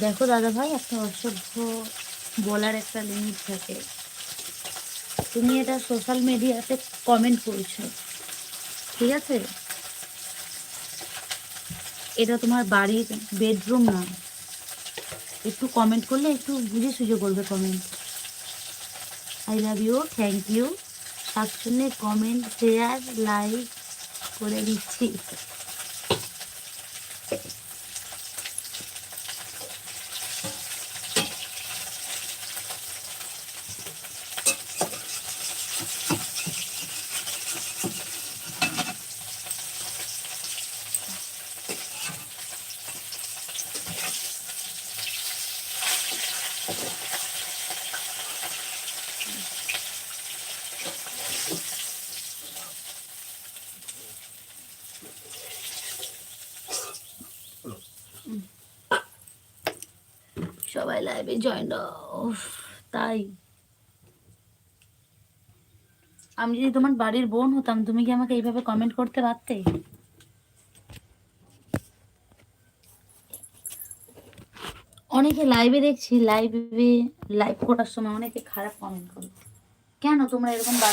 দেখো দাদা ভাই, একটা অসভ্য বলার একটা লিমিট থাকে। তুমি এটা সোশ্যাল মিডিয়াতে কমেন্ট করছো, ঠিক আছে? এটা তোমার বাড়ির বেডরুম না। একটু কমেন্ট করলে একটু বুঝে সুঝে করবে comment. I love you, thank you. সাতশনে কমেন্ট, শেয়ার, লাইক করে দিচ্ছি। সবাই লাইভে জয়েন। তাই আমি যদি তোমার বাড়ির বোন হতাম, তুমি কি আমাকে এইভাবে কমেন্ট করতে পারতে? অনেকে লাইভে দেখছি, লাইভ করার সময় অনেকে খারাপ কমেন্ট করে। কেন তোমরা এরকম বাজে